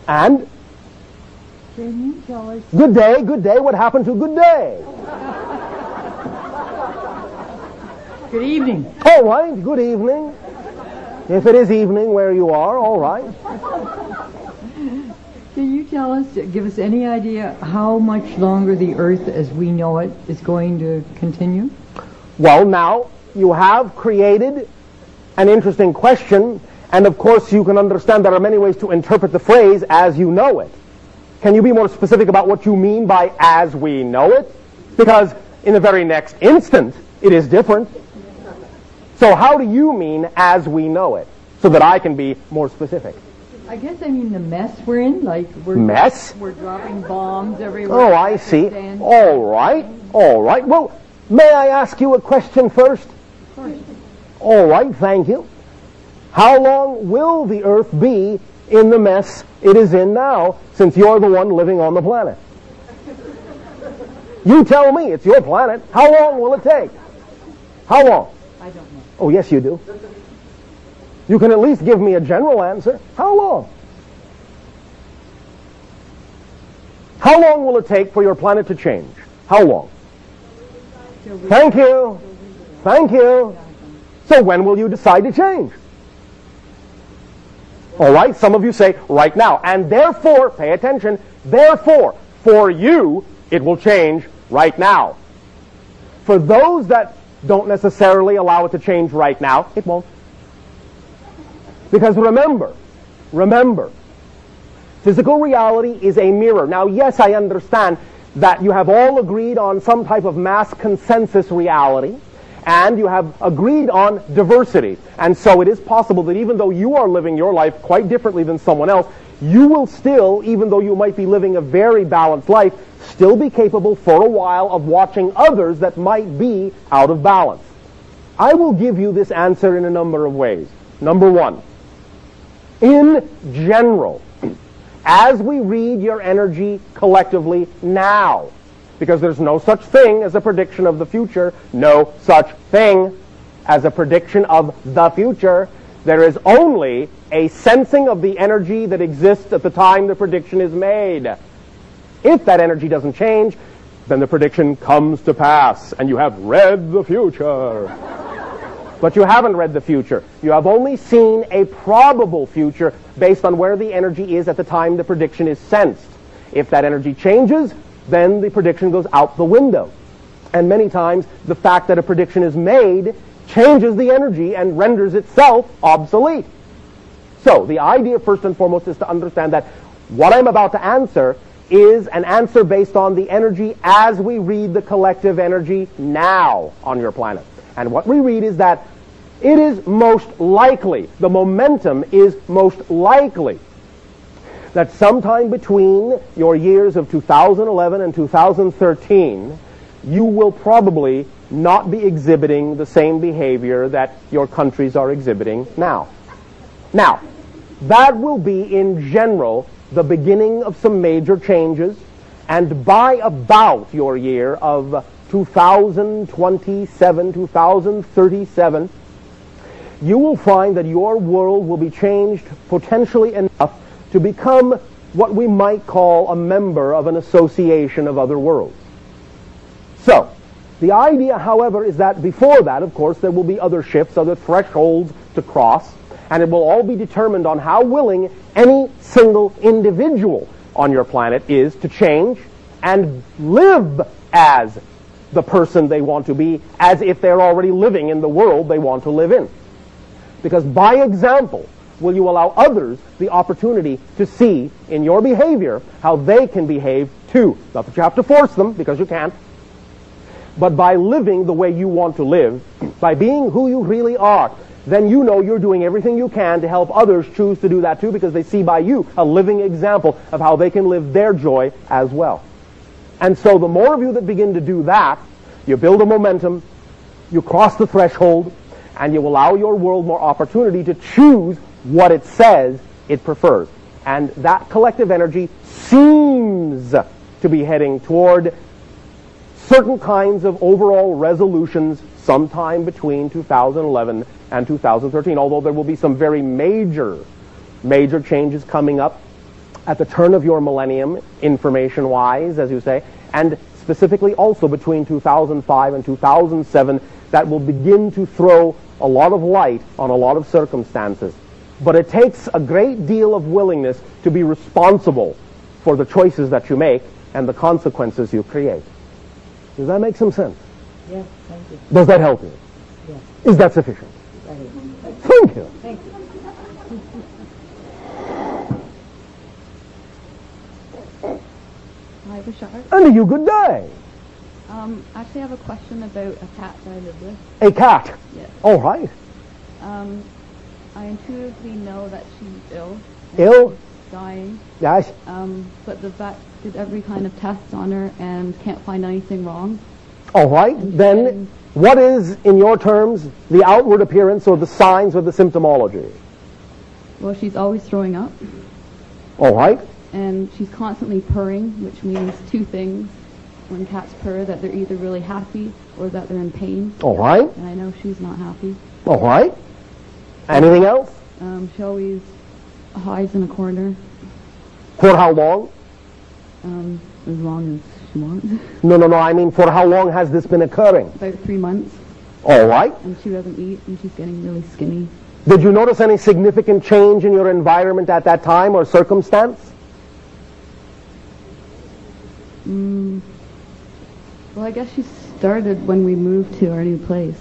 And? Can you tell us? Good day, good day. What happened to good day? Good evening. All right, good evening. If it is evening where you are, all right. Can you tell us, give us any idea how much longer the Earth as we know it is going to continue? Well, now, you have created an interesting question, and of course you can understand there are many ways to interpret the phrase as you know it. Can you be more specific about what you mean by as we know it? Because in the very next instant, it is different. So how do you mean as we know it? So that I can be more specific. I guess I mean the mess we're in, like mess? We're dropping bombs everywhere. Oh, I see. All right, all right. Well, may I ask you a question first? Of course. All right, thank you. How long will the Earth be in the mess it is in now, since you're the one living on the planet? You tell me, it's your planet. How long will it take? How long? I don't know. Oh, yes, you do. You can at least give me a general answer. How long? How long will it take for your planet to change? How long? Thank you. Thank you. So when will you decide to change? All right, some of you say right now. And therefore, pay attention, therefore, for you, it will change right now. For those that don't necessarily allow it to change right now, it won't. Because remember, physical reality is a mirror. Now, yes, I understand that you have all agreed on some type of mass consensus reality, and you have agreed on diversity. And so it is possible that even though you are living your life quite differently than someone else, you will still, even though you might be living a very balanced life, still be capable for a while of watching others that might be out of balance. I will give you this answer in a number of ways. Number one, in general, as we read your energy collectively now, because there's no such thing as a prediction of the future, no such thing as a prediction of the future. There is only a sensing of the energy that exists at the time the prediction is made. If that energy doesn't change, then the prediction comes to pass, and you have read the future. But you haven't read the future. You have only seen a probable future based on where the energy is at the time the prediction is sensed. If that energy changes, then the prediction goes out the window. And many times, the fact that a prediction is made changes the energy and renders itself obsolete. So, the idea first and foremost is to understand that what I'm about to answer is an answer based on the energy as we read the collective energy now on your planet. And what we read is that it is most likely, the momentum is most likely, that sometime between your years of 2011 and 2013, you will probably not be exhibiting the same behavior that your countries are exhibiting now. Now, that will be in general the beginning of some major changes, and by about your year of 2027, 2037, you will find that your world will be changed potentially enough to become what we might call a member of an association of other worlds. So, the idea, however, is that before that, of course, there will be other shifts, other thresholds to cross, and it will all be determined on how willing any single individual on your planet is to change and live as the person they want to be, as if they're already living in the world they want to live in. Because by example, will you allow others the opportunity to see in your behavior how they can behave too. Not that you have to force them, because you can't, but by living the way you want to live, by being who you really are, then you know you're doing everything you can to help others choose to do that too, because they see by you a living example of how they can live their joy as well. And so the more of you that begin to do that, you build a momentum, you cross the threshold, and you allow your world more opportunity to choose what it says it prefers. And that collective energy seems to be heading toward certain kinds of overall resolutions sometime between 2011 and 2013, although there will be some very major changes coming up at the turn of your millennium, information-wise, as you say, and specifically also between 2005 and 2007, that will begin to throw a lot of light on a lot of circumstances. But it takes a great deal of willingness to be responsible for the choices that you make and the consequences you create. Does that make some sense? Yes, thank you. Does that help you? Yes. Is that sufficient? That is. Thank you. Thank you. Hi, Bashar. And you good day. Actually, I have a question about a cat that I live with. A cat. Yes. All right. I intuitively know that she's ill. Ill? Dying. Yes. But the vet did every kind of test on her and can't find anything wrong. All right. Then what is, in your terms, the outward appearance or the signs or the symptomology? Well, she's always throwing up, All right. and she's constantly purring, which means two things. When cats purr, that they're either really happy or that they're in pain. All right. And I know she's not happy. All right. Anything else? She always hides in a corner For how long? as long as she wants. No. I mean, for how long has this been occurring? About 3 months, All right. and she doesn't eat, and she's getting really skinny. Did you notice any significant change in your environment at that time or circumstance? Well, I guess she started when we moved to our new place.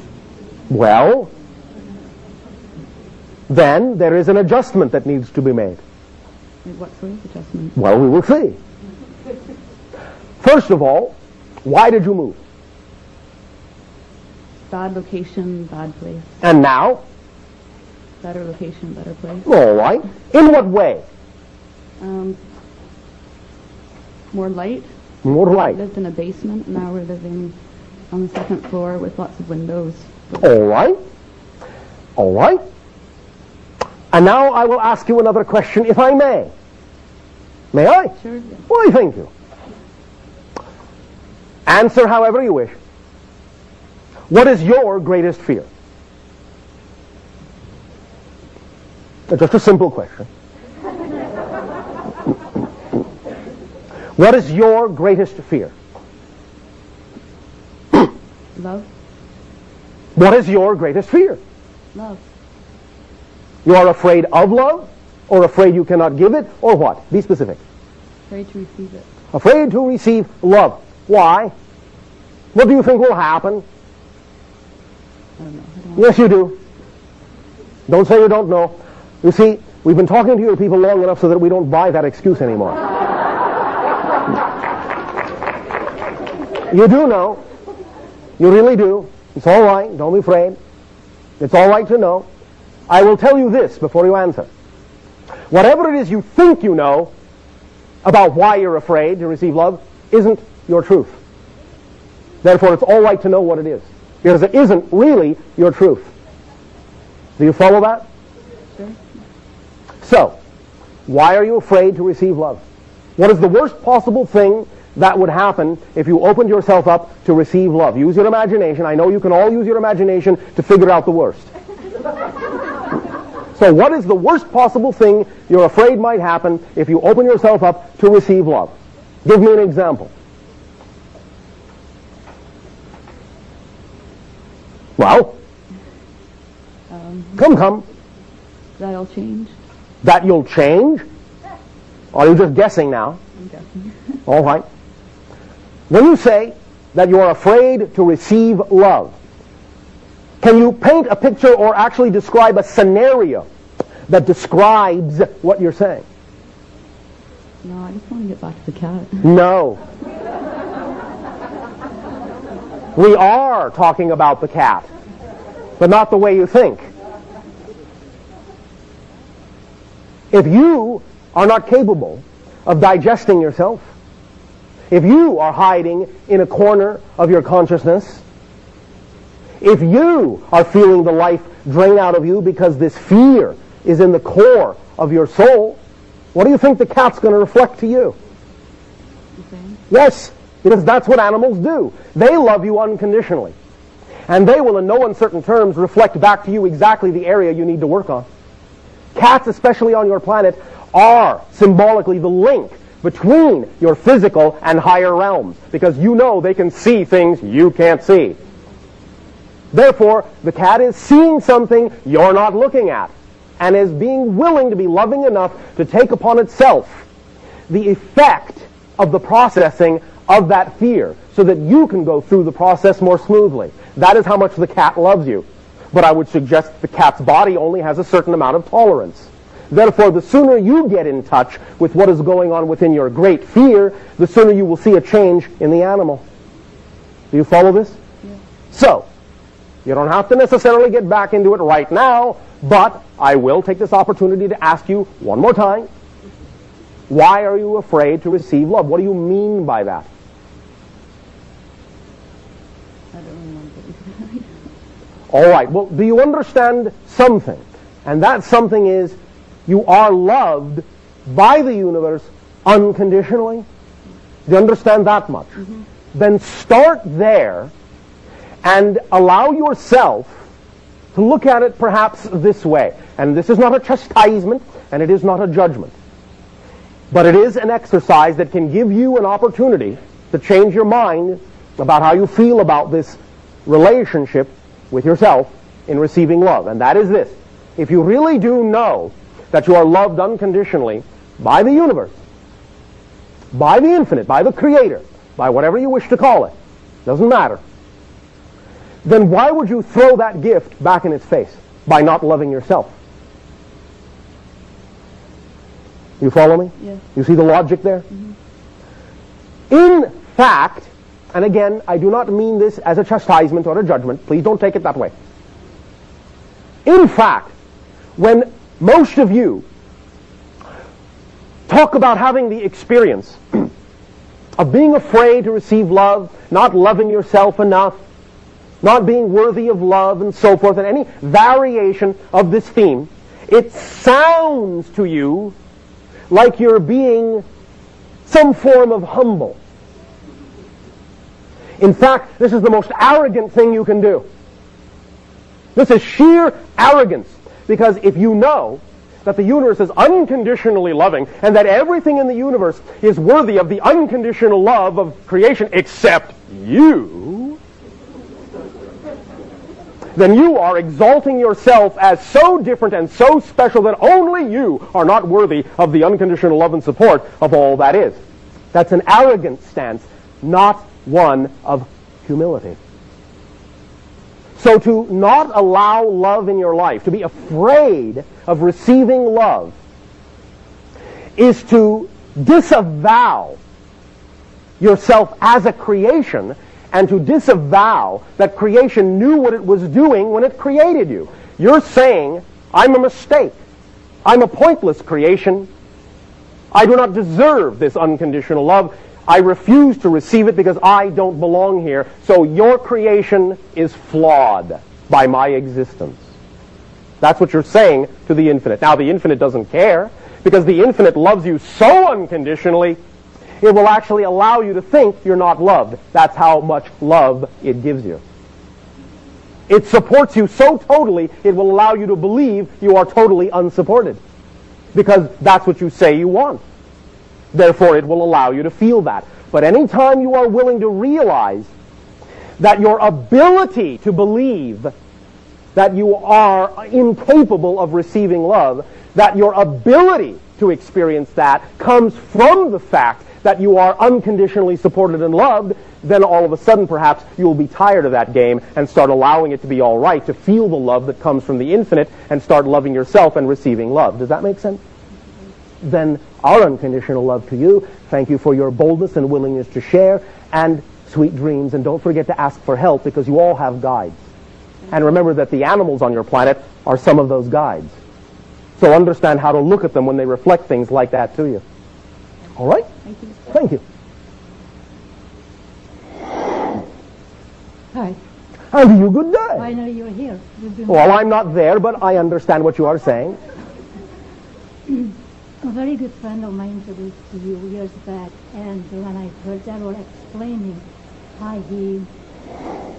Well, then there is an adjustment that needs to be made. Like, what sort of adjustment? Well, we will see. First of all, why did you move? Bad location, bad place. And now? Better location, better place. All right. In what way? More light. More We light. lived in a basement. Now we're living on the second floor with lots of windows. All right. All right. And now I will ask you another question, if I may. May I? Sure. Yeah. Why, thank you. Answer however you wish. What is your greatest fear? Just a simple question. What is your greatest fear? Love. What is your greatest fear? Love. You are afraid of love, or afraid you cannot give it, or what? Be specific. Afraid to receive it. Afraid to receive love. Why? What do you think will happen? I don't know. I don't Yes, you do. Don't say you don't know. You see, we've been talking to your people long enough so that we don't buy that excuse anymore. You do know. You really do. It's all right. Don't be afraid. It's all right to know. I will tell you this before you answer. Whatever it is you think you know about why you're afraid to receive love isn't your truth. Therefore, it's all right to know what it is, because it isn't really your truth. Do you follow that? Sure. So, why are you afraid to receive love? What is the worst possible thing that would happen if you opened yourself up to receive love? Use your imagination. I know you can all use your imagination to figure out the worst. So what is the worst possible thing you're afraid might happen if you open yourself up to receive love? Give me an example. Well, come. That'll change. That you'll change? Or are you just guessing now? I'm guessing. All right. When you say that you are afraid to receive love, can you paint a picture or actually describe a scenario that describes what you're saying? No, I just want to get back to the cat. No. We are talking about the cat, but not the way you think. If you are not capable of digesting yourself, if you are hiding in a corner of your consciousness, if you are feeling the life drain out of you because this fear is in the core of your soul, what do you think the cat's going to reflect to you? You saying? Yes, because that's what animals do. They love you unconditionally. And they will, in no uncertain terms, reflect back to you exactly the area you need to work on. Cats, especially on your planet, are symbolically the link between your physical and higher realms, because you know they can see things you can't see. Therefore, the cat is seeing something you're not looking at, and is being willing to be loving enough to take upon itself the effect of the processing of that fear, so that you can go through the process more smoothly. That is how much the cat loves you. But I would suggest the cat's body only has a certain amount of tolerance. Therefore, the sooner you get in touch with what is going on within your great fear, the sooner you will see a change in the animal. Do you follow this? Yeah. So, you don't have to necessarily get back into it right now, but I will take this opportunity to ask you one more time, why are you afraid to receive love? What do you mean by that? I don't remember. All right, well, do you understand something? And that something is, you are loved by the universe unconditionally. Do you understand that much? Mm-hmm. Then start there and allow yourself to look at it perhaps this way. And this is not a chastisement, and it is not a judgment. But it is an exercise that can give you an opportunity to change your mind about how you feel about this relationship with yourself in receiving love. And that is this. If you really do know that you are loved unconditionally by the universe, by the infinite, by the creator, by whatever you wish to call it, doesn't matter, then why would you throw that gift back in its face by not loving yourself? You follow me? Yes. You see the logic there? Mm-hmm. In fact, and again, I do not mean this as a chastisement or a judgment. Please don't take it that way. In fact, when most of you talk about having the experience of being afraid to receive love, not loving yourself enough, not being worthy of love, and so forth, and any variation of this theme, it sounds to you like you're being some form of humble. In fact, this is the most arrogant thing you can do. This is sheer arrogance, because if you know that the universe is unconditionally loving and that everything in the universe is worthy of the unconditional love of creation except you, then you are exalting yourself as so different and so special that only you are not worthy of the unconditional love and support of all that is. That's an arrogant stance, not one of humility. So to not allow love in your life, to be afraid of receiving love, is to disavow yourself as a creation, and to disavow that creation knew what it was doing when it created you. You're saying, I'm a mistake. I'm a pointless creation. I do not deserve this unconditional love. I refuse to receive it because I don't belong here. So your creation is flawed by my existence. That's what you're saying to the infinite. Now, the infinite doesn't care, because the infinite loves you so unconditionally, it will actually allow you to think you're not loved. That's how much love it gives you. It supports you so totally, it will allow you to believe you are totally unsupported, because that's what you say you want. Therefore, it will allow you to feel that. But anytime you are willing to realize that your ability to believe that you are incapable of receiving love, that your ability to experience that comes from the fact that you are unconditionally supported and loved, then all of a sudden perhaps you will be tired of that game and start allowing it to be all right to feel the love that comes from the infinite and start loving yourself and receiving love. Does that make sense? Then our unconditional love to you. Thank you for your boldness and willingness to share, and sweet dreams. And don't forget to ask for help, because you all have guides. And remember that the animals on your planet are some of those guides. So understand how to look at them when they reflect things like that to you. All right? Thank you. Thank you. Hi. And you good day. Finally, you're here. Well, I'm not there, but I understand what you are saying. A very good friend of mine introduced to you years back, and when I heard Gerald explaining how he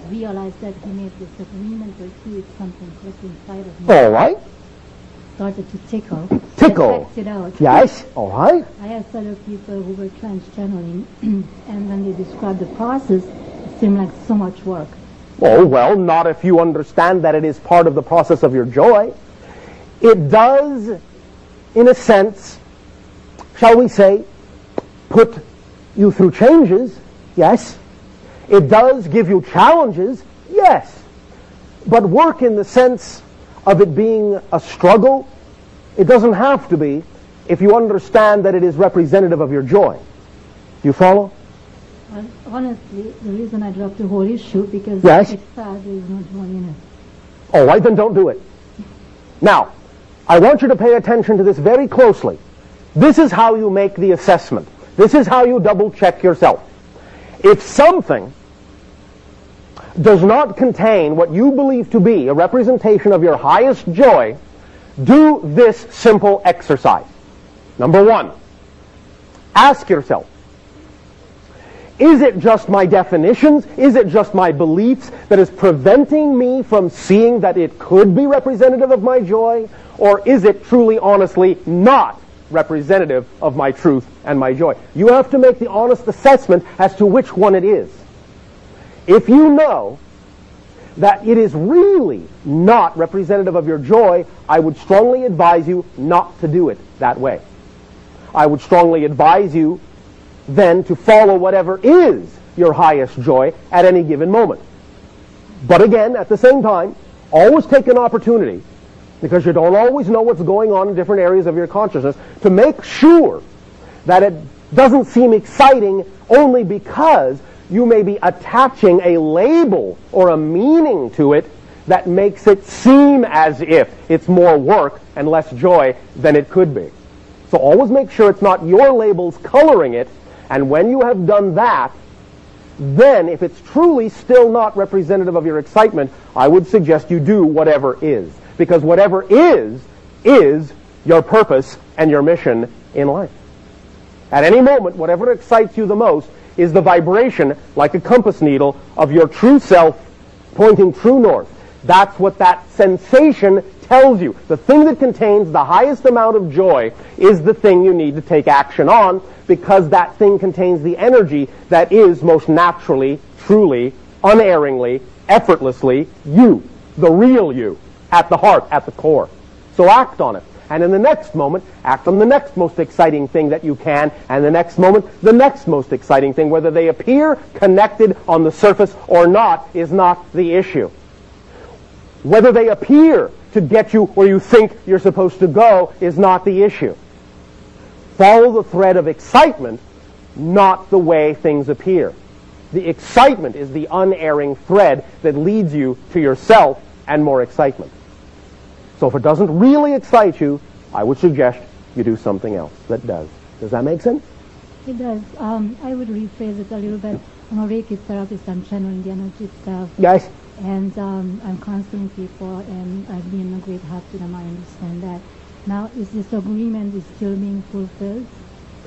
realized that he made this agreement to achieve something click inside of him. All right. started to tickle. Tickle. I checked it out. Yes, all right. I have several people who were trans-channeling, and when they described the process, it seemed like so much work. Oh, well, not if you understand that it is part of the process of your joy. It does, in a sense, shall we say, put you through changes, yes. It does give you challenges, yes. But work in the sense of it being a struggle, it doesn't have to be if you understand that it is representative of your joy. Do you follow? Well, honestly, the reason I dropped the whole issue, because Yes. it's sad there is no joy in it. All right, then don't do it. Now, I want you to pay attention to this very closely. This is how you make the assessment. This is how you double-check yourself. If something does not contain what you believe to be a representation of your highest joy, do this simple exercise. Number one, ask yourself, is it just my definitions? Is it just my beliefs that is preventing me from seeing that it could be representative of my joy? Or is it truly, honestly, not representative of my truth and my joy? You have to make the honest assessment as to which one it is. If you know that it is really not representative of your joy, I would strongly advise you not to do it that way. I would strongly advise you then to follow whatever is your highest joy at any given moment. But again, at the same time, always take an opportunity, because you don't always know what's going on in different areas of your consciousness, to make sure that it doesn't seem exciting only because you may be attaching a label or a meaning to it that makes it seem as if it's more work and less joy than it could be. So always make sure it's not your labels coloring it, and when you have done that, then if it's truly still not representative of your excitement, I would suggest you do whatever is. Because whatever is your purpose and your mission in life. At any moment, whatever excites you the most is the vibration, like a compass needle, of your true self pointing true north. That's what that sensation tells you. The thing that contains the highest amount of joy is the thing you need to take action on, because that thing contains the energy that is most naturally, truly, unerringly, effortlessly you, the real you, at the heart, at the core. So act on it. And in the next moment, act on the next most exciting thing that you can, and the next moment, the next most exciting thing. Whether they appear connected on the surface or not is not the issue. Whether they appear to get you where you think you're supposed to go is not the issue. Follow the thread of excitement, not the way things appear. The excitement is the unerring thread that leads you to yourself and more excitement. So if it doesn't really excite you, I would suggest you do something else that does. Does that make sense? It does. I would rephrase it a little bit. I'm a Reiki therapist. I'm channeling the energy itself. Yes. And I'm counseling people, and I've been a great help to them. I understand that. Now, is this agreement is still being fulfilled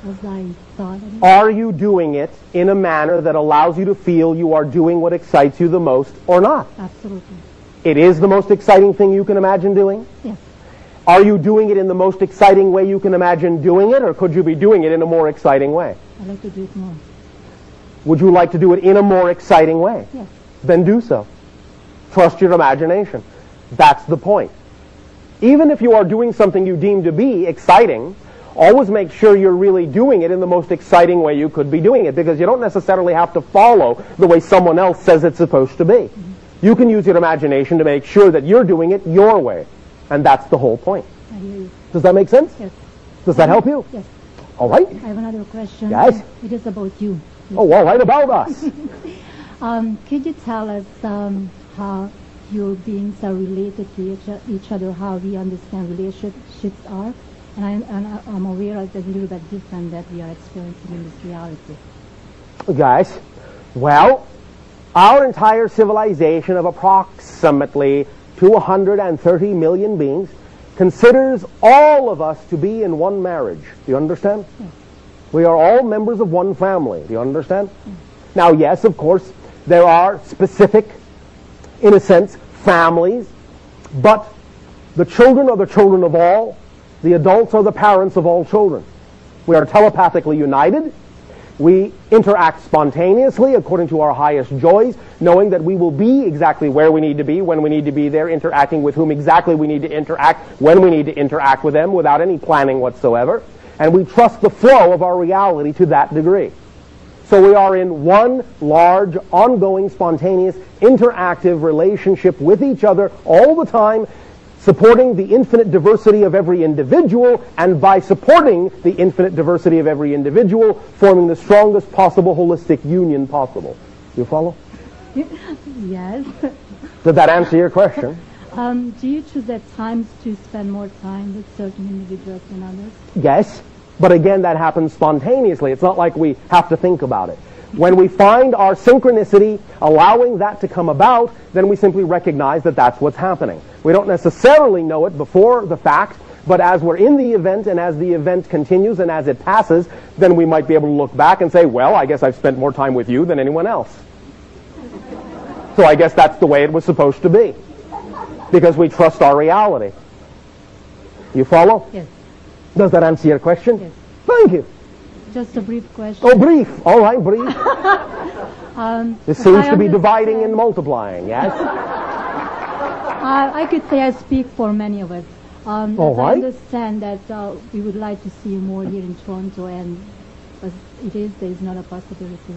as I thought? Are you doing it in a manner that allows you to feel you are doing what excites you the most or not? Absolutely. It is the most exciting thing you can imagine doing? Yes. Are you doing it in the most exciting way you can imagine doing it, or could you be doing it in a more exciting way? I'd like to do it more. Would you like to do it in a more exciting way? Yes. Then do so. Trust your imagination. That's the point. Even if you are doing something you deem to be exciting, always make sure you're really doing it in the most exciting way you could be doing it, because you don't necessarily have to follow the way someone else says it's supposed to be. Mm-hmm. You can use your imagination to make sure that you're doing it your way, and that's the whole point. I hear you. Does that make sense? Yes. Does that help you? Yes. All right. I have another question. Yes. It is about you. Oh, all right, about us. Could you tell us how your beings are related to each other, how we understand relationships are? And I'm aware that it's a little bit different that we are experiencing in this reality. Guys, well, our entire civilization of approximately 230 million beings considers all of us to be in one marriage. Do you understand? Yes. We are all members of one family. Do you understand? Yes. Now, yes, of course, there are specific, in a sense, families, but The children are the children of all. The adults are the parents of all children. We are telepathically united. We interact spontaneously according to our highest joys, knowing that we will be exactly where we need to be, when we need to be there, interacting with whom exactly we need to interact, when we need to interact with them, without any planning whatsoever. And we trust the flow of our reality to that degree. So we are in one large, ongoing, spontaneous, interactive relationship with each other all the time, supporting the infinite diversity of every individual, and by supporting the infinite diversity of every individual, forming the strongest possible holistic union possible. You follow? Yes. Did that answer your question? Do you choose at times to spend more time with certain individuals than others? Yes, but again, that happens spontaneously. It's not like we have to think about it. When we find our synchronicity allowing that to come about, then we simply recognize that that's what's happening. We don't necessarily know it before the fact, but as we're in the event and as the event continues and as it passes, then we might be able to look back and say, well, I guess I've spent more time with you than anyone else. So I guess that's the way it was supposed to be, because we trust our reality. You follow? Yes. Does that answer your question? Yes. Thank you. Just a brief question. Oh, brief. All right, brief. This seems I to be dividing understand- and multiplying, yes? I could say I speak for many of us. All as right. I understand that we would like to see you more here in Toronto, and as there is not a possibility.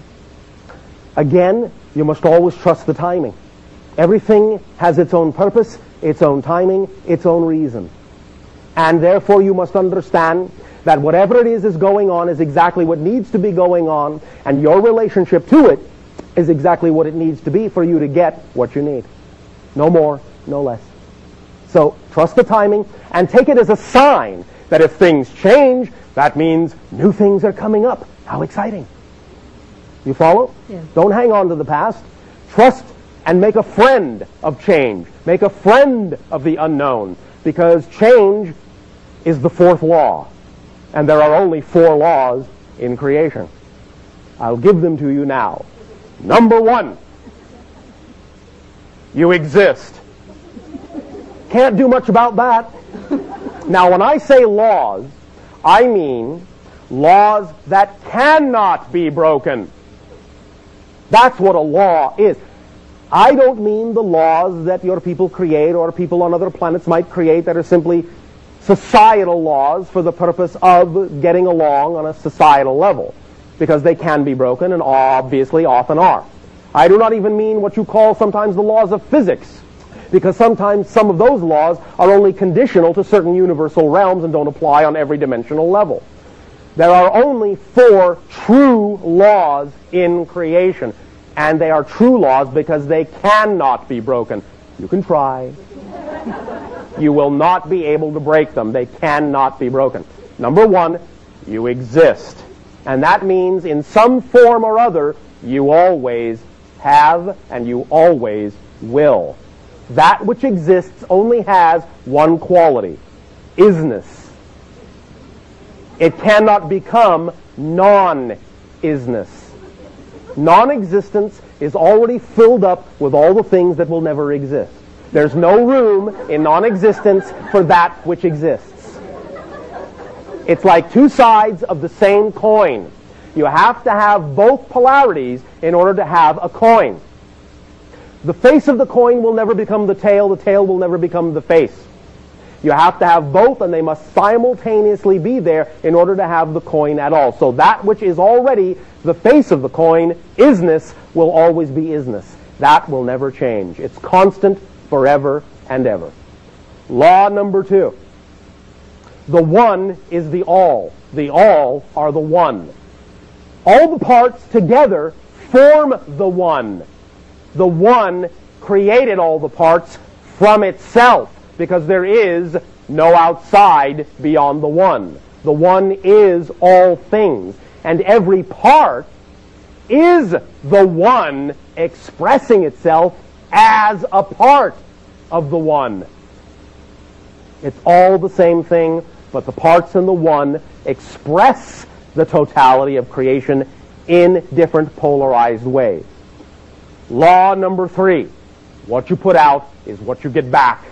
Again, you must always trust the timing. Everything has its own purpose, its own timing, its own reason. And therefore you must understand that whatever it is going on is exactly what needs to be going on, and your relationship to it is exactly what it needs to be for you to get what you need. No more, no less. So trust the timing and take it as a sign that if things change, that means new things are coming up. How exciting. You follow? Yes. Don't hang on to the past. Trust and make a friend of change. Make a friend of the unknown, because change is the fourth law. And there are only 4 laws in creation. I'll give them to you now. Number 1, you exist. Can't do much about that. Now, when I say laws, I mean laws that cannot be broken. That's what a law is. I don't mean the laws that your people create or people on other planets might create that are simply societal laws for the purpose of getting along on a societal level, because they can be broken and obviously often are. I do not even mean what you call sometimes the laws of physics, because sometimes some of those laws are only conditional to certain universal realms and don't apply on every dimensional level. There are only 4 true laws in creation, and they are true laws because they cannot be broken. You can try. You will not be able to break them. They cannot be broken. Number 1, you exist. And that means in some form or other, you always have and you always will. That which exists only has one quality: isness. It cannot become non-isness. Non-existence is already filled up with all the things that will never exist. There's no room in non-existence for that which exists. It's like 2 sides of the same coin. You have to have both polarities in order to have a coin. The face of the coin will never become the tail will never become the face. You have to have both, and they must simultaneously be there in order to have the coin at all. So that which is already the face of the coin, isness, will always be isness. That will never change. It's constant forever and ever. Law number 2. The one is the all. The all are the one. All the parts together form the one. The one created all the parts from itself, because there is no outside beyond the one. The one is all things, and every part is the one expressing itself as a part of the one. It's all the same thing, but the parts in the one express the totality of creation in different polarized ways. Law number 3. What you put out is what you get back.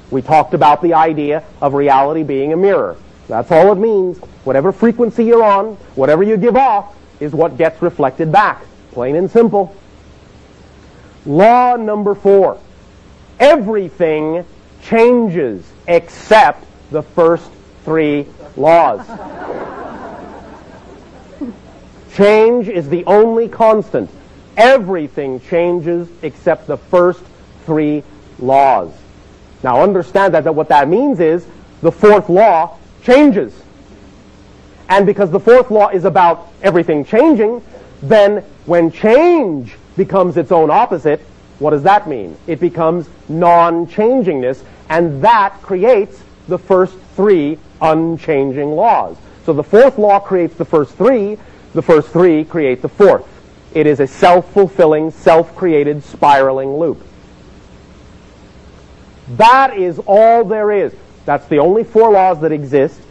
We talked about the idea of reality being a mirror. That's all it means. Whatever frequency you're on, whatever you give off, is what gets reflected back. Plain and simple. Law number 4. Everything changes except the first 3 laws. Change is the only constant. Everything changes except the first 3 laws. Now understand that what that means is the 4th law changes. And because the 4th law is about everything changing, then when change becomes its own opposite, what does that mean? It becomes non-changingness, and that creates the first 3 unchanging laws. So the 4th law creates the first 3 create the 4th. It is a self-fulfilling, self-created, spiraling loop. That is all there is. That's the only 4 laws that exist.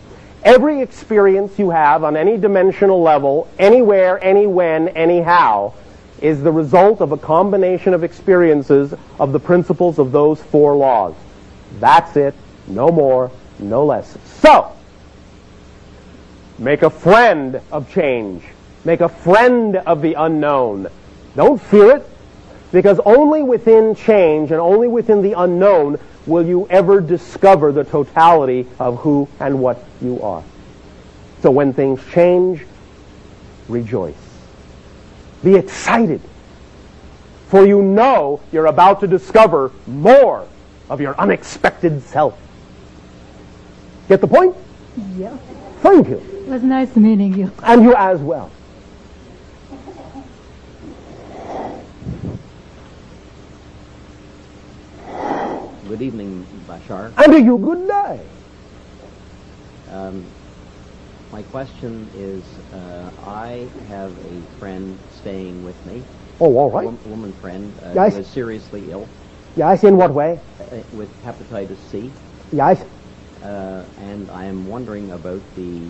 Every experience you have on any dimensional level, anywhere, any when, anyhow, is the result of a combination of experiences of the principles of those 4 laws. That's it. No more, no less. So, make a friend of change. Make a friend of the unknown. Don't fear it, because only within change and only within the unknown will you ever discover the totality of who and what you are. So when things change, rejoice. Be excited, for you know you're about to discover more of your unexpected self. Get the point? Yeah. Thank you. It was nice meeting you. And you as well. Good evening, Bashar. And to you, good day. My question is, I have a friend staying with me. Oh, all right. A woman friend Yes. who is seriously ill Yes, in what way? with hepatitis C, Yes. and I am wondering about the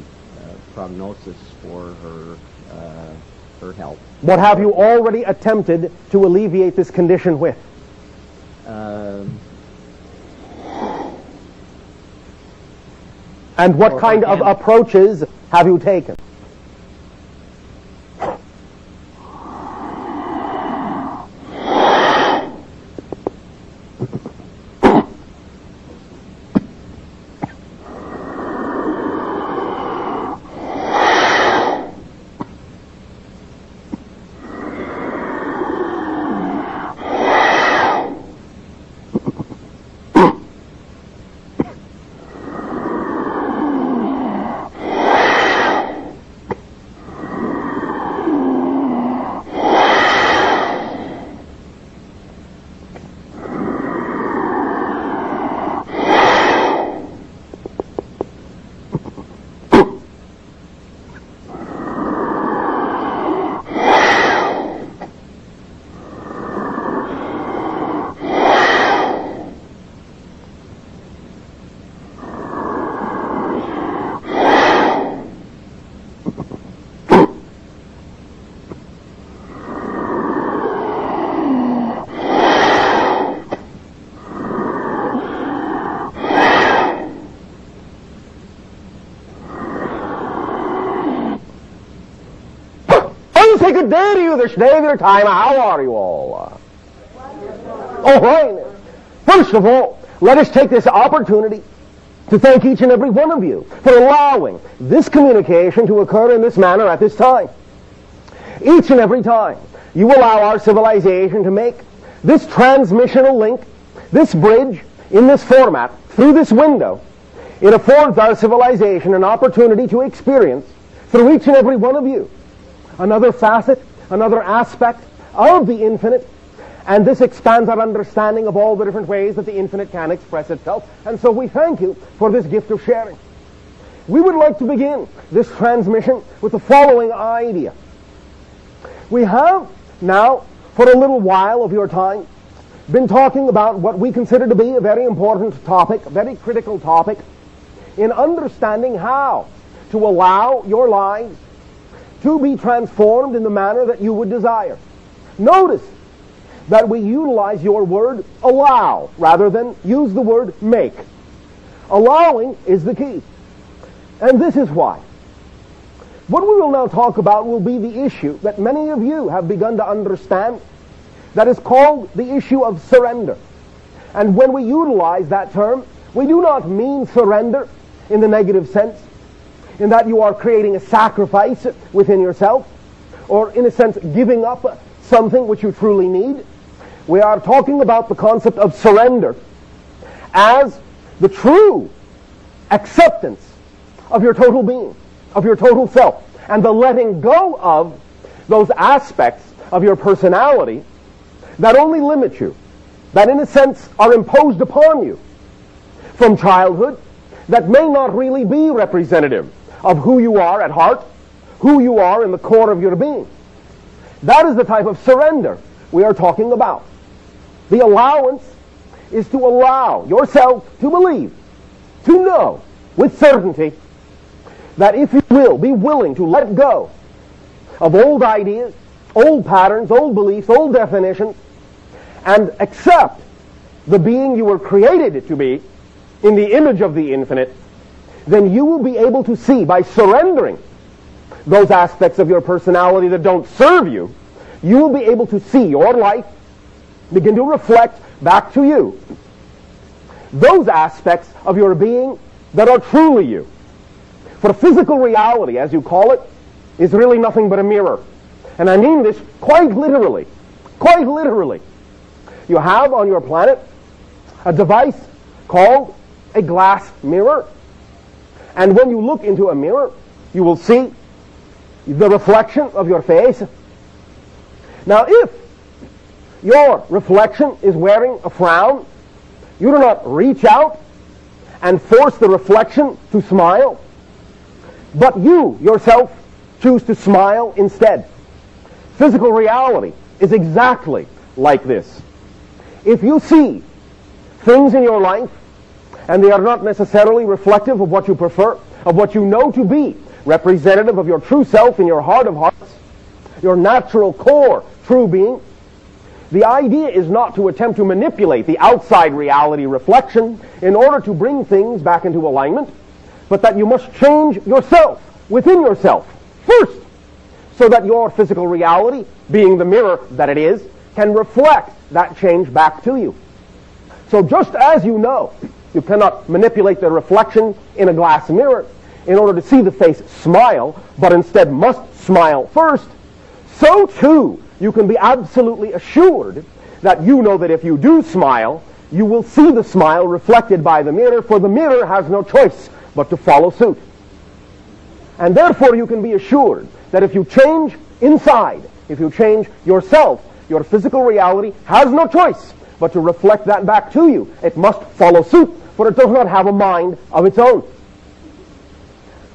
prognosis for her health. What have you already attempted to alleviate this condition with? And what kind of approaches have you taken? Say good day to you this day of your time. How are you all? All right. First of all, let us take this opportunity to thank each and every one of you for allowing this communication to occur in this manner at this time. Each and every time you allow our civilization to make this transmissional link, this bridge, in this format, through this window, it affords our civilization an opportunity to experience, through each and every one of you, another facet, another aspect of the infinite, and this expands our understanding of all the different ways that the infinite can express itself. And so we thank you for this gift of sharing. We would like to begin this transmission with the following idea. We have now, for a little while of your time, been talking about what we consider to be a very important topic, a very critical topic, in understanding how to allow your lives to be transformed in the manner that you would desire. Notice that we utilize your word allow rather than use the word make. Allowing is the key. And this is why. What we will now talk about will be the issue that many of you have begun to understand, that is called the issue of surrender. And when we utilize that term, we do not mean surrender in the negative sense, in that you are creating a sacrifice within yourself, or in a sense giving up something which you truly need. We are talking about the concept of surrender as the true acceptance of your total being, of your total self, and the letting go of those aspects of your personality that only limit you, that in a sense are imposed upon you from childhood, that may not really be representative of who you are at heart, who you are in the core of your being. That is the type of surrender we are talking about. The allowance is to allow yourself to believe, to know with certainty that if you will be willing to let go of old ideas, old patterns, old beliefs, old definitions, and accept the being you were created to be in the image of the infinite, then you will be able to see, by surrendering those aspects of your personality that don't serve you, you will be able to see your life begin to reflect back to you those aspects of your being that are truly you. For physical reality, as you call it, is really nothing but a mirror. And I mean this quite literally. Quite literally. You have on your planet a device called a glass mirror. And when you look into a mirror, you will see the reflection of your face. Now, if your reflection is wearing a frown, you do not reach out and force the reflection to smile, but you yourself choose to smile instead. Physical reality is exactly like this. If you see things in your life and they are not necessarily reflective of what you prefer, of what you know to be representative of your true self in your heart of hearts, your natural core true being, the idea is not to attempt to manipulate the outside reality reflection in order to bring things back into alignment, but that you must change yourself, within yourself, first, so that your physical reality, being the mirror that it is, can reflect that change back to you. So just as you know, you cannot manipulate the reflection in a glass mirror in order to see the face smile, but instead must smile first, so too you can be absolutely assured that you know that if you do smile, you will see the smile reflected by the mirror, for the mirror has no choice but to follow suit. And therefore you can be assured that if you change inside, if you change yourself, your physical reality has no choice but to reflect that back to you. It must follow suit, for it does not have a mind of its own.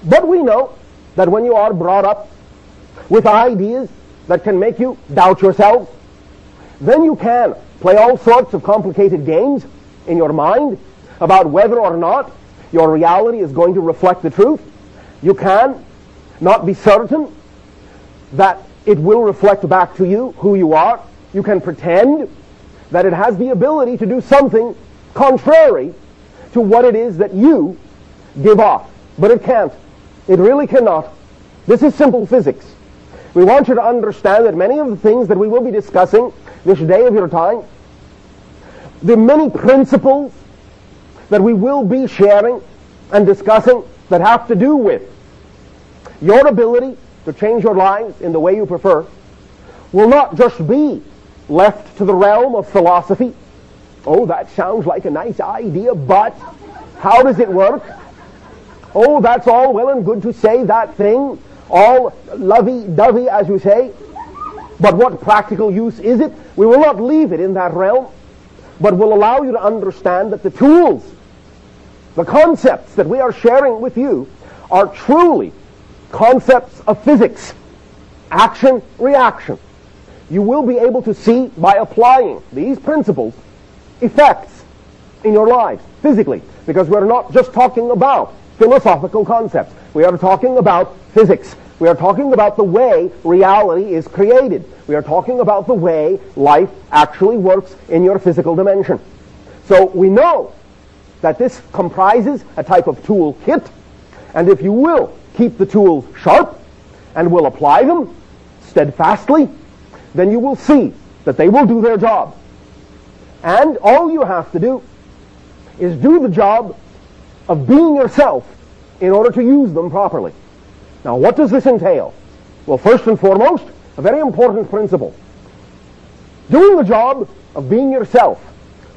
But we know that when you are brought up with ideas that can make you doubt yourself, then you can play all sorts of complicated games in your mind about whether or not your reality is going to reflect the truth. You can not be certain that it will reflect back to you who you are. You can pretend that it has the ability to do something contrary to what it is that you give off. But it can't. It really cannot. This is simple physics. We want you to understand that many of the things that we will be discussing this day of your time, the many principles that we will be sharing and discussing that have to do with your ability to change your lives in the way you prefer, will not just be left to the realm of philosophy. Oh, that sounds like a nice idea, but how does it work? Oh, that's all well and good to say that thing, all lovey-dovey, as you say, but what practical use is it? We will not leave it in that realm, but will allow you to understand that the tools, the concepts that we are sharing with you are truly concepts of physics, action, reaction. You will be able to see, by applying these principles, effects in your lives, physically, because we're not just talking about philosophical concepts. We are talking about physics, We are talking about the way reality is created. We are talking about the way life actually works in your physical dimension. So we know that this comprises a type of tool kit, and if you will keep the tools sharp and will apply them steadfastly, then you will see that they will do their job. And all you have to do is do the job of being yourself in order to use them properly. Now, what does this entail? Well, first and foremost, a very important principle. Doing the job of being yourself,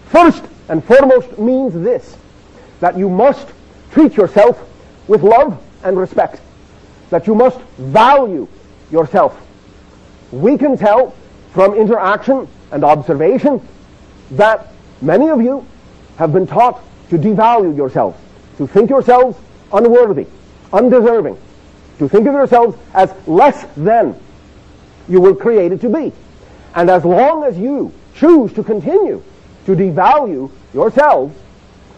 first and foremost, means this, that you must treat yourself with love and respect, that you must value yourself. We can tell from interaction and observation that many of you have been taught to devalue yourselves, to think yourselves unworthy, undeserving, to think of yourselves as less than you were created to be. And as long as you choose to continue to devalue yourselves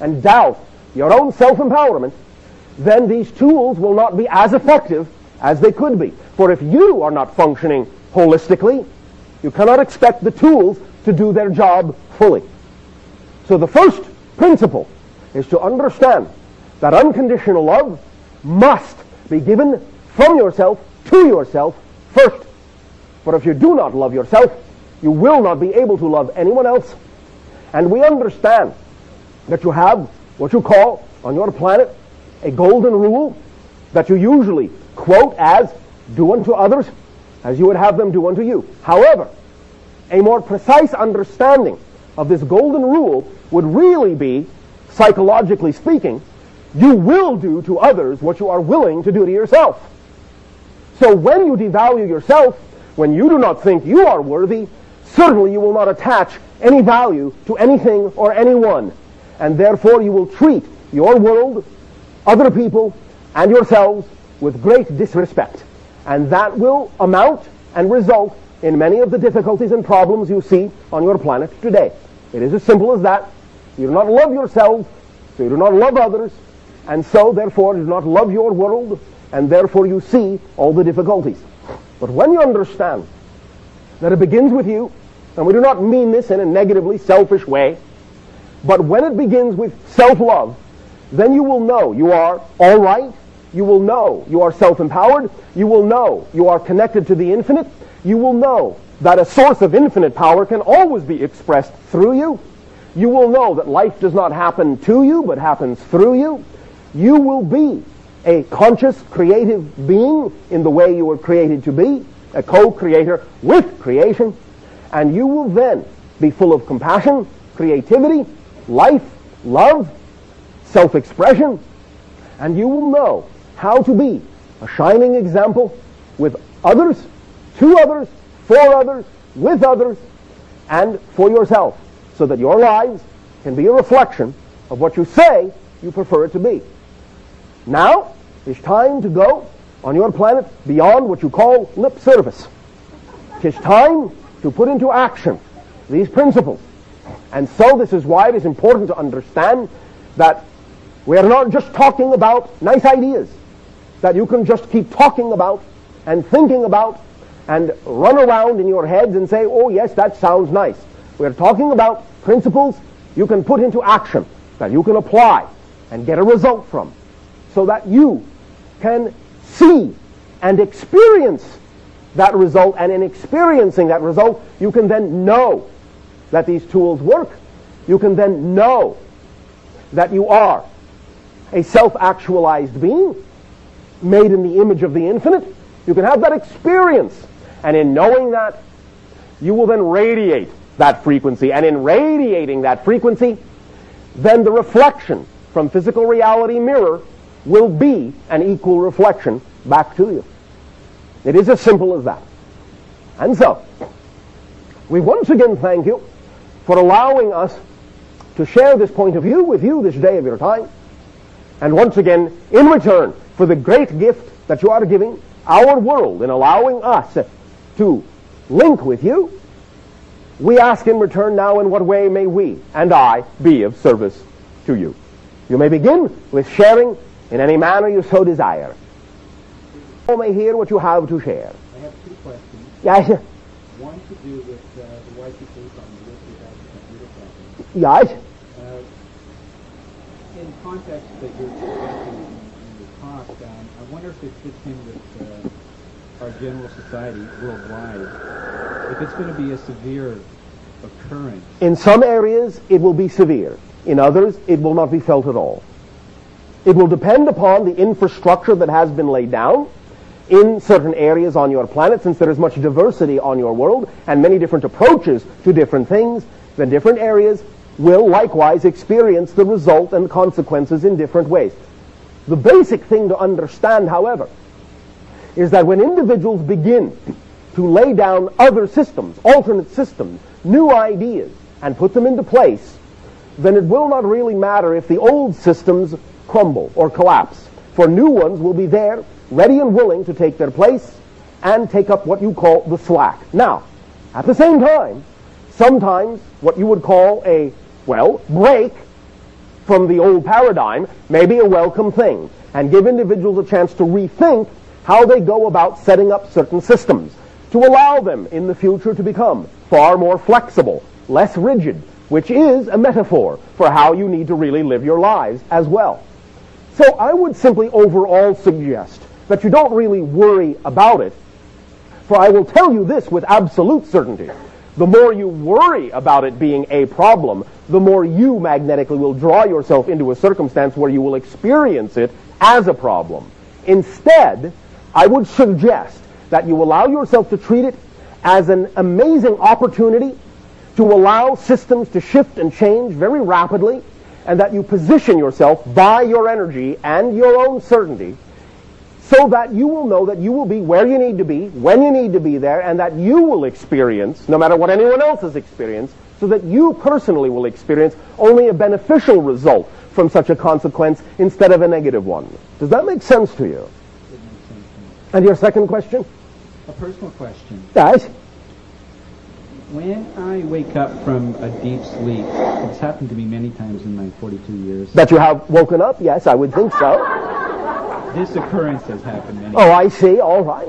and doubt your own self-empowerment, then these tools will not be as effective as they could be. For if you are not functioning holistically, you cannot expect the tools to do their job fully. So the first principle is to understand that unconditional love must be given from yourself to yourself first. For if you do not love yourself, you will not be able to love anyone else. And we understand that you have what you call on your planet a golden rule that you usually quote as, do unto others as you would have them do unto you. However, a more precise understanding of this golden rule would really be, psychologically speaking, you will do to others what you are willing to do to yourself. So when you devalue yourself, when you do not think you are worthy, certainly you will not attach any value to anything or anyone. And therefore you will treat your world, other people, and yourselves with great disrespect. And that will amount and result in many of the difficulties and problems you see on your planet today. It is as simple as that. You do not love yourselves, so you do not love others, and so therefore you do not love your world, and therefore you see all the difficulties. But when you understand that it begins with you, and we do not mean this in a negatively selfish way, but when it begins with self-love, then you will know you are all right, you will know you are self-empowered, you will know you are connected to the infinite, you will know that a source of infinite power can always be expressed through you, you will know that life does not happen to you but happens through you, you will be a conscious, creative being in the way you were created to be, a co-creator with creation, and you will then be full of compassion, creativity, life, love, self-expression, and you will know how to be a shining example with others, to others, for others, with others, and for yourself, so that your lives can be a reflection of what you say you prefer it to be. Now, it's time to go on your planet beyond what you call lip service. It's time to put into action these principles. And so this is why it is important to understand that we are not just talking about nice ideas that you can just keep talking about and thinking about and run around in your heads and say, oh yes, that sounds nice. We are talking about principles you can put into action, that you can apply and get a result from, so that you can see and experience that result, and in experiencing that result, you can then know that these tools work. You can then know that you are a self-actualized being, made in the image of the infinite. You can have that experience, and in knowing that, you will then radiate that frequency, and in radiating that frequency, then the reflection from physical reality mirror will be an equal reflection back to you. It is as simple as that. And so, we once again thank you for allowing us to share this point of view with you this day of your time. And once again, in return for the great gift that you are giving our world in allowing us to link with you, we ask in return now, in what way may we and I be of service to you? You may begin with sharing in any manner you so desire. You may hear what you have to share. I have two questions. Yes, One to do with the YC case on the risk without the computer problem. yes, In context that you're suggesting in your talk, I wonder if it fits in with our general society worldwide. If it's going to be a severe occurrence. in some areas it will be severe. In others, it will not be felt at all. It will depend upon the infrastructure that has been laid down in certain areas on your planet, since there is much diversity on your world and many different approaches to different things. Then different areas will likewise experience the result and consequences in different ways. The basic thing to understand, however, is that when individuals begin to lay down other systems, alternate systems, new ideas, and put them into place, then it will not really matter if the old systems crumble or collapse, for new ones will be there, ready and willing to take their place and take up what you call the slack. Now, at the same time, sometimes what you would call a, break from the old paradigm may be a welcome thing, and give individuals a chance to rethink how they go about setting up certain systems to allow them in the future to become far more flexible, less rigid, which is a metaphor for how you need to really live your lives as well. So I would simply overall suggest that you don't really worry about it, for I will tell you this with absolute certainty. The more you worry about it being a problem, the more you magnetically will draw yourself into a circumstance where you will experience it as a problem. Instead, I would suggest that you allow yourself to treat it as an amazing opportunity to allow systems to shift and change very rapidly, and that you position yourself by your energy and your own certainty so that you will know that you will be where you need to be, when you need to be there, and that you will experience, no matter what anyone else has experienced, so that you personally will experience only a beneficial result from such a consequence instead of a negative one. Does that make sense to you? It makes sense to me. And your second question? A personal question. Yes. When I wake up from a deep sleep, it's happened to me many times in my 42 years. That you have woken up? Yes, I would think so. This occurrence has happened many Oh, I see. All right.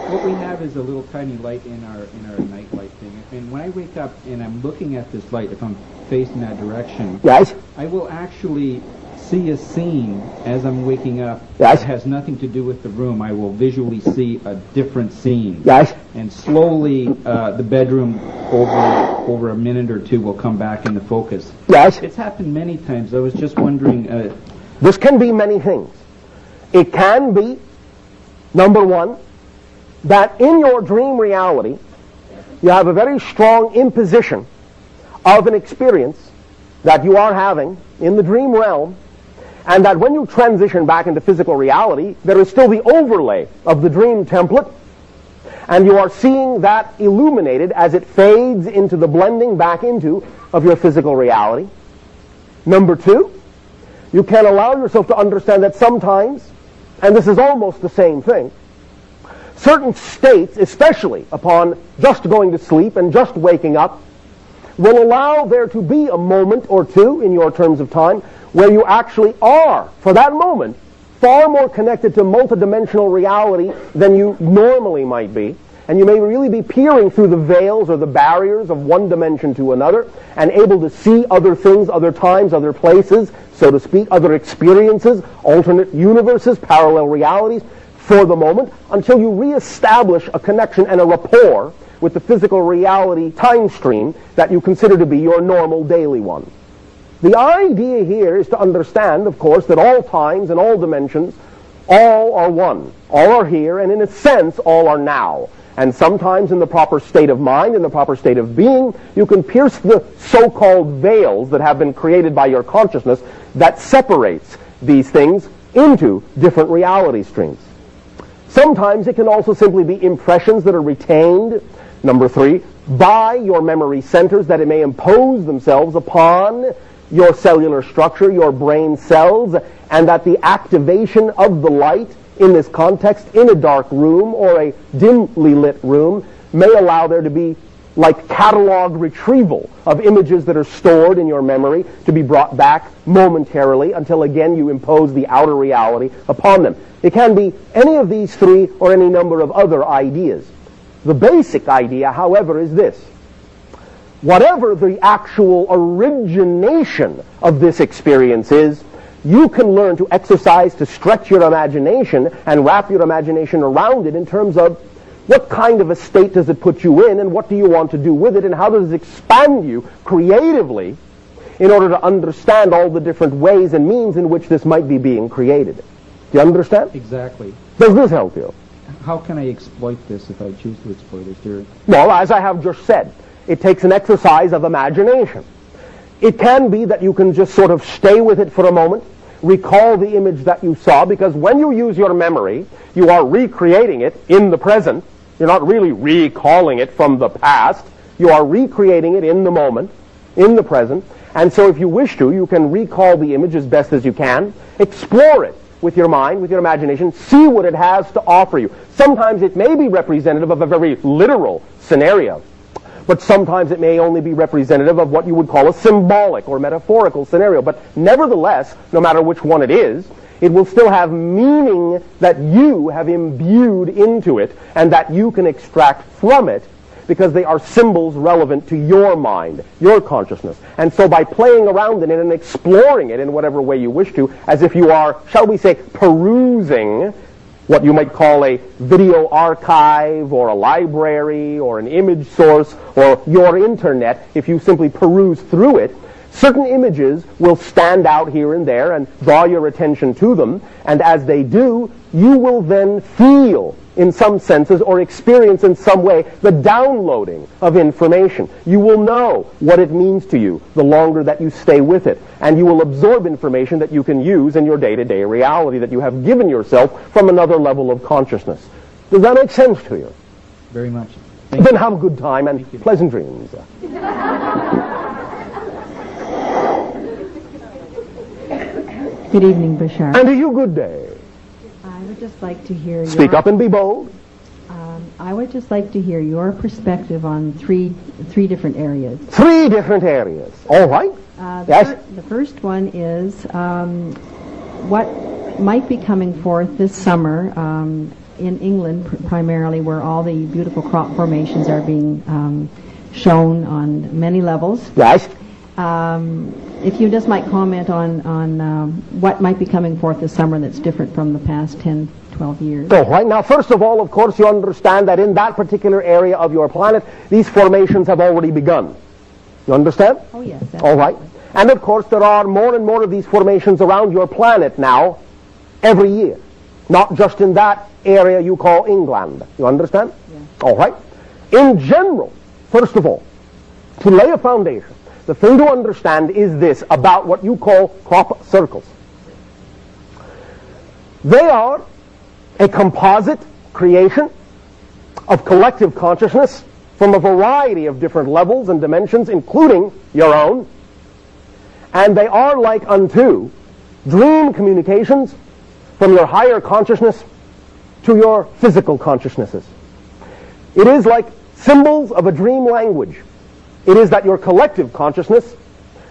What we have is a little tiny light in our night light thing. And when I wake up and I'm looking at this light, if I'm facing that direction, Yes. I will actually see a scene as I'm waking up Yes. that has nothing to do with the room. I will visually see a different scene. Yes. And slowly the bedroom over a minute or two will come back into focus. Yes. It's happened many times. I was just wondering... This can be many things. It can be, number one, that in your dream reality, you have a very strong imposition of an experience that you are having in the dream realm, and that when you transition back into physical reality, there is still the overlay of the dream template, and you are seeing that illuminated as it fades into the blending back into of your physical reality. Number two, you can allow yourself to understand that sometimes, and this is almost the same thing, certain states, especially upon just going to sleep and just waking up, will allow there to be a moment or two in your terms of time where you actually are, for that moment, far more connected to multidimensional reality than you normally might be. And you may really be peering through the veils or the barriers of one dimension to another and able to see other things, other times, other places, so to speak, other experiences, alternate universes, parallel realities for the moment, until you reestablish a connection and a rapport with the physical reality time stream that you consider to be your normal daily one. The idea here is to understand, of course, that all times and all dimensions, all are one. All are here, and in a sense, all are now. And sometimes in the proper state of mind, in the proper state of being, you can pierce the so-called veils that have been created by your consciousness that separates these things into different reality streams. Sometimes it can also simply be impressions that are retained, number three, by your memory centers, that it may impose themselves upon your cellular structure, your brain cells, and that the activation of the light in this context, in a dark room or a dimly lit room, may allow there to be like catalog retrieval of images that are stored in your memory to be brought back momentarily until again you impose the outer reality upon them. It can be any of these three or any number of other ideas. The basic idea, however, is this. Whatever the actual origination of this experience is, you can learn to exercise, to stretch your imagination and wrap your imagination around it in terms of what kind of a state does it put you in and what do you want to do with it and how does it expand you creatively in order to understand all the different ways and means in which this might be being created. Do you understand? Exactly. Does this help you? How can I exploit this if I choose to exploit it? Well, as I have just said, it takes an exercise of imagination. It can be that you can just sort of stay with it for a moment, recall the image that you saw, because when you use your memory, you are recreating it in the present. You're not really recalling it from the past. You are recreating it in the moment, in the present. And so if you wish to, you can recall the image as best as you can, explore it with your mind, with your imagination, see what it has to offer you. Sometimes it may be representative of a very literal scenario, but sometimes it may only be representative of what you would call a symbolic or metaphorical scenario. But nevertheless, no matter which one it is, it will still have meaning that you have imbued into it and that you can extract from it because they are symbols relevant to your mind, your consciousness. And so by playing around in it and exploring it in whatever way you wish to, as if you are, shall we say, perusing what you might call a video archive or a library or an image source or your internet, if you simply peruse through it, certain images will stand out here and there and draw your attention to them, and as they do, you will then feel in some senses or experience in some way the downloading of information. You will know what it means to you the longer that you stay with it, and you will absorb information that you can use in your day-to-day reality that you have given yourself from another level of consciousness. Does that make sense to you? Very much. Then have a good time and pleasant dreams. Good evening, Bashar. And to you, good day. I would just like to hear Speak up and be bold. I would just like to hear your perspective on three different areas. 3 different areas. All right. Yes. The first one is what might be coming forth this summer in England, primarily, where all the beautiful crop formations are being shown on many levels. Yes. If you just might comment on what might be coming forth this summer that's different from the past 10, 12 years. So right now, first of all, of course, you understand that in that particular area of your planet, these formations have already begun. You understand? Oh, yes. All right. And of course, there are more and more of these formations around your planet now, every year. Not just in that area you call England. You understand? Yes. All right. In general, first of all, to lay a foundation, the thing to understand is this about what you call crop circles. They are a composite creation of collective consciousness from a variety of different levels and dimensions, including your own. And they are like unto dream communications from your higher consciousness to your physical consciousnesses. It is like symbols of a dream language. It is that your collective consciousness,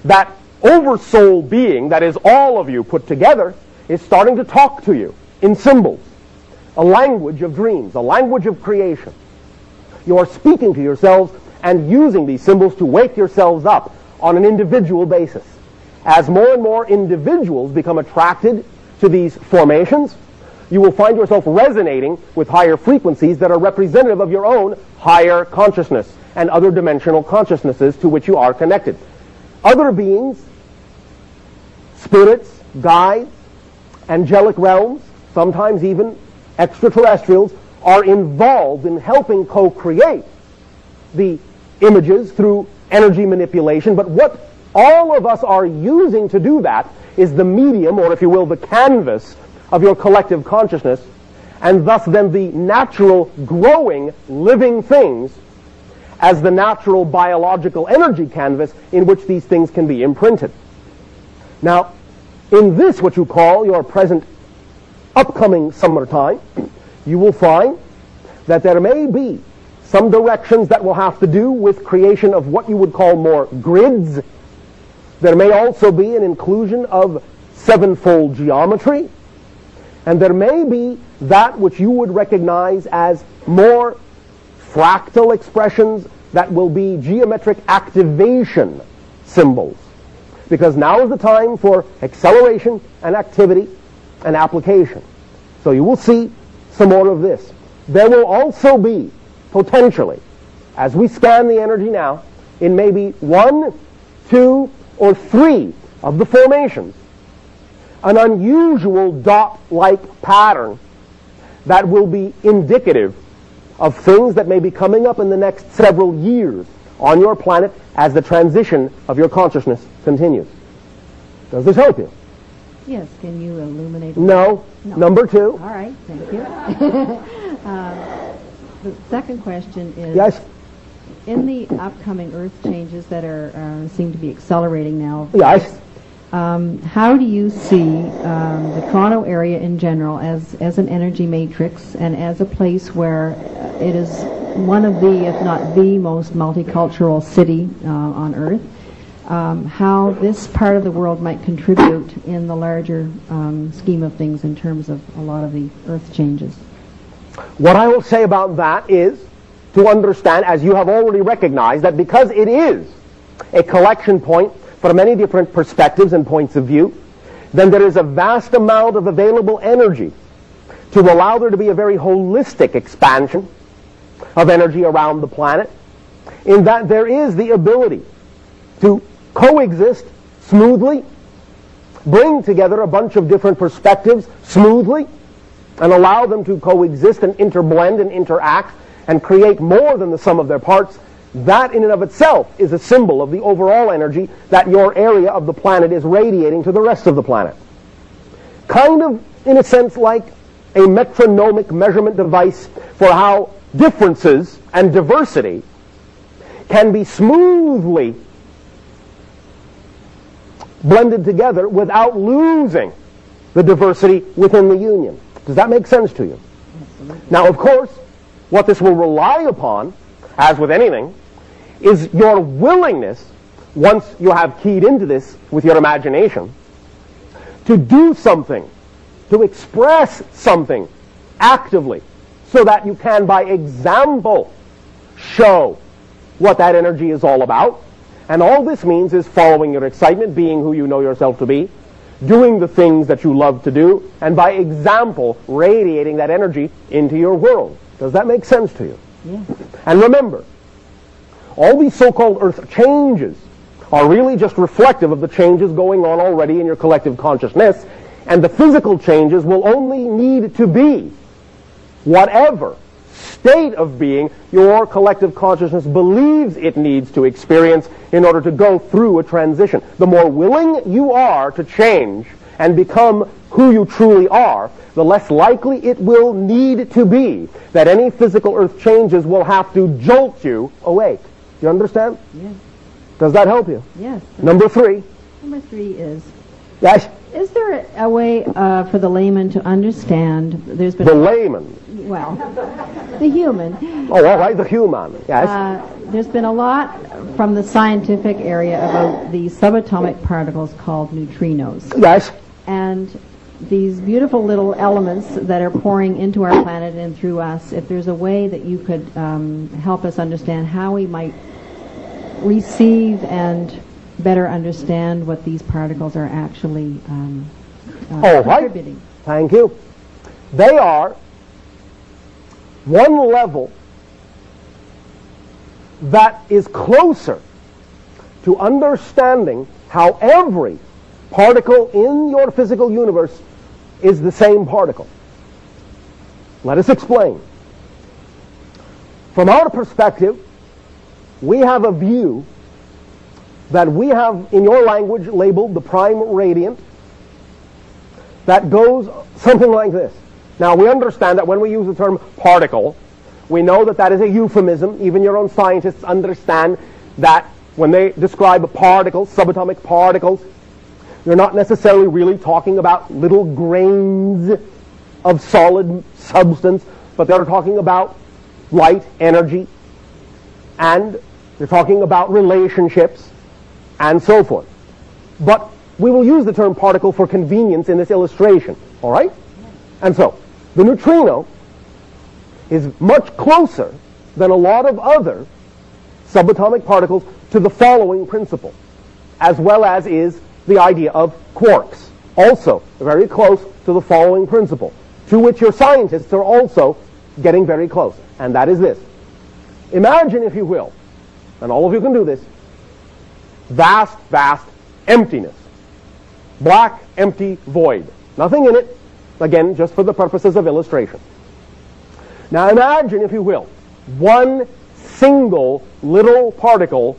that oversoul being that is all of you put together, is starting to talk to you in symbols, a language of dreams, a language of creation. You are speaking to yourselves and using these symbols to wake yourselves up on an individual basis. As more and more individuals become attracted to these formations, you will find yourself resonating with higher frequencies that are representative of your own higher consciousness and other dimensional consciousnesses to which you are connected. Other beings, spirits, guides, angelic realms, sometimes even extraterrestrials, are involved in helping co-create the images through energy manipulation. But what all of us are using to do that is the medium, or if you will, the canvas of your collective consciousness, and thus then the natural, growing, living things as the natural biological energy canvas in which these things can be imprinted. Now, in this, what you call your present upcoming summertime, you will find that there may be some directions that will have to do with creation of what you would call more grids. There may also be an inclusion of sevenfold geometry, and there may be that which you would recognize as more fractal expressions that will be geometric activation symbols. Because now is the time for acceleration and activity and application. So you will see some more of this. There will also be, potentially, as we scan the energy now, in maybe 1, 2, or 3 of the formations, an unusual dot-like pattern that will be indicative of things that may be coming up in the next several years on your planet as the transition of your consciousness continues. Does this help you? Yes, can you illuminate? No. Number 2. All right, thank you. The second question is, Yes. in the upcoming Earth changes that are seem to be accelerating now, Yes. how do you see the Toronto area in general as an energy matrix and as a place where it is one of the, if not the most multicultural city on Earth, how this part of the world might contribute in the larger scheme of things in terms of a lot of the Earth changes? What I will say about that is to understand, as you have already recognized, that because it is a collection point for many different perspectives and points of view, then there is a vast amount of available energy to allow there to be a very holistic expansion of energy around the planet, in that there is the ability to coexist smoothly, bring together a bunch of different perspectives smoothly, and allow them to coexist and interblend and interact and create more than the sum of their parts. That in and of itself is a symbol of the overall energy that your area of the planet is radiating to the rest of the planet. Kind of, in a sense, like a metronomic measurement device for how differences and diversity can be smoothly blended together without losing the diversity within the union. Does that make sense to you? Absolutely. Now, of course, what this will rely upon, as with anything, is your willingness, once you have keyed into this with your imagination, to do something, to express something actively, so that you can, by example, show what that energy is all about. And all this means is following your excitement, being who you know yourself to be, doing the things that you love to do, and by example, radiating that energy into your world. Does that make sense to you? Yeah. And remember, all these so-called Earth changes are really just reflective of the changes going on already in your collective consciousness, and the physical changes will only need to be whatever state of being your collective consciousness believes it needs to experience in order to go through a transition. The more willing you are to change and become who you truly are, the less likely it will need to be that any physical Earth changes will have to jolt you awake. You understand? Yes. Does that help you? Yes. Number 3. Number 3 is, Yes? is there a way for the layman to understand, there's been... The layman. Well, the human. Oh, all right, the human. Yes. There's been a lot from the scientific area about these subatomic particles called neutrinos. Yes. And these beautiful little elements that are pouring into our planet and through us, if there's a way that you could help us understand how we might receive and better understand what these particles are actually All right. contributing. Thank you. They are one level that is closer to understanding how every particle in your physical universe is the same particle. Let us explain. From our perspective, we have a view that we have, in your language, labeled the prime radiant, that goes something like this. Now, we understand that when we use the term particle, we know that that is a euphemism. Even your own scientists understand that when they describe particles, subatomic particles, you're not necessarily really talking about little grains of solid substance, but they're talking about light, energy, and they're talking about relationships and so forth. But we will use the term particle for convenience in this illustration, all right? And so, the neutrino is much closer than a lot of other subatomic particles to the following principle, as well as is the idea of quarks, also very close to the following principle, to which your scientists are also getting very close, and that is this. Imagine, if you will, and all of you can do this, vast, vast emptiness. Black, empty void. Nothing in it. Again, just for the purposes of illustration. Now imagine, if you will, one single little particle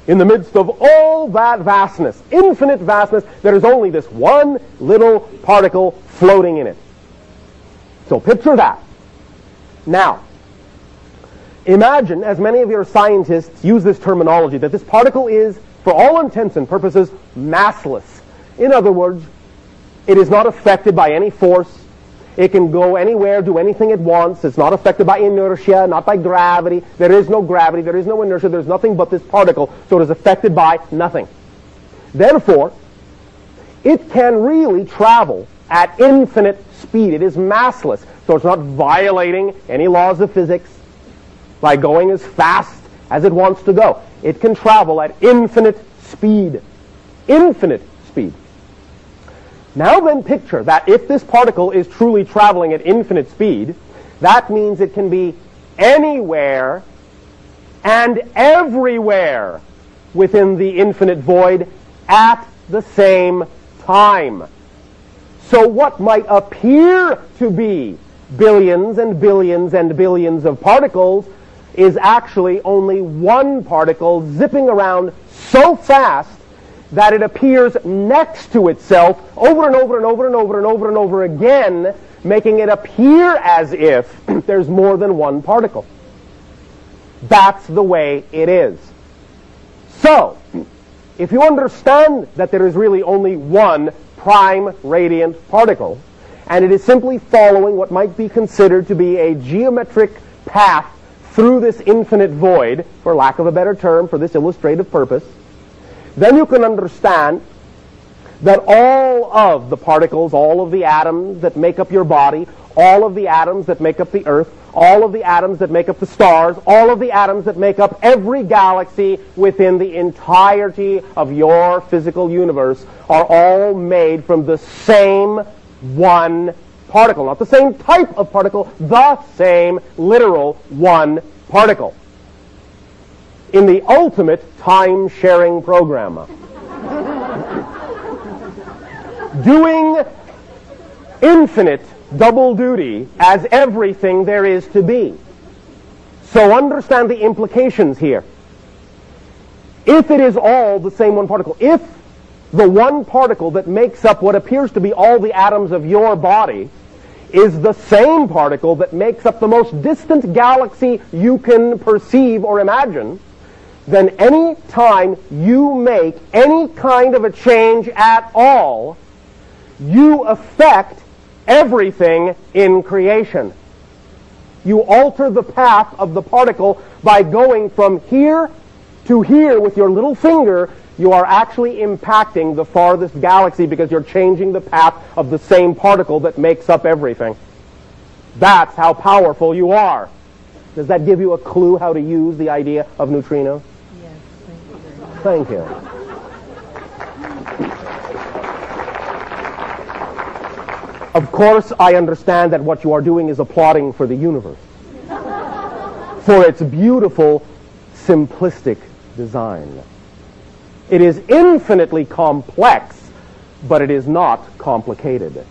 in the midst of all that vastness, infinite vastness. There is only this one little particle floating in it. So picture that. Now, imagine, as many of your scientists use this terminology, that this particle is, for all intents and purposes, massless. In other words, it is not affected by any force. It can go anywhere, do anything it wants. It's not affected by inertia, not by gravity. There is no gravity, there is no inertia, there's nothing but this particle, so it is affected by nothing. Therefore, it can really travel at infinite speed. It is massless, so it's not violating any laws of physics by going as fast as it wants to go. It can travel at infinite speed. Infinite speed. Now then picture that if this particle is truly traveling at infinite speed, that means it can be anywhere and everywhere within the infinite void at the same time. So what might appear to be billions and billions and billions of particles is actually only one particle zipping around so fast that it appears next to itself over and over and over and over and over and over again, making it appear as if there's more than one particle. That's the way it is. So, if you understand that there is really only one prime radiant particle, and it is simply following what might be considered to be a geometric path through this infinite void, for lack of a better term, for this illustrative purpose, then you can understand that all of the particles, all of the atoms that make up your body, all of the atoms that make up the Earth, all of the atoms that make up the stars, all of the atoms that make up every galaxy within the entirety of your physical universe are all made from the same one particle. Not the same type of particle, the same literal one particle. In the ultimate time-sharing program. Doing infinite double duty as everything there is to be. So understand the implications here. If it is all the same one particle, if the one particle that makes up what appears to be all the atoms of your body is the same particle that makes up the most distant galaxy you can perceive or imagine, then any time you make any kind of a change at all, you affect everything in creation. You alter the path of the particle by going from here to here with your little finger. You are actually impacting the farthest galaxy because you're changing the path of the same particle that makes up everything. That's how powerful you are. Does that give you a clue how to use the idea of neutrinos? Yes, thank you very much. Thank you. Of course, I understand that what you are doing is applauding for the universe, for its beautiful, simplistic design. It is infinitely complex, but it is not complicated.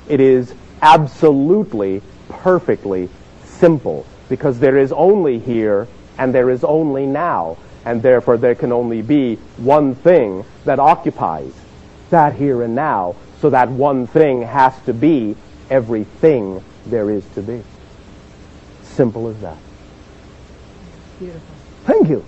It is absolutely, perfectly simple, because there is only here and there is only now, and therefore there can only be one thing that occupies that here and now. So that one thing has to be everything there is to be. Simple as that. Beautiful. Thank you.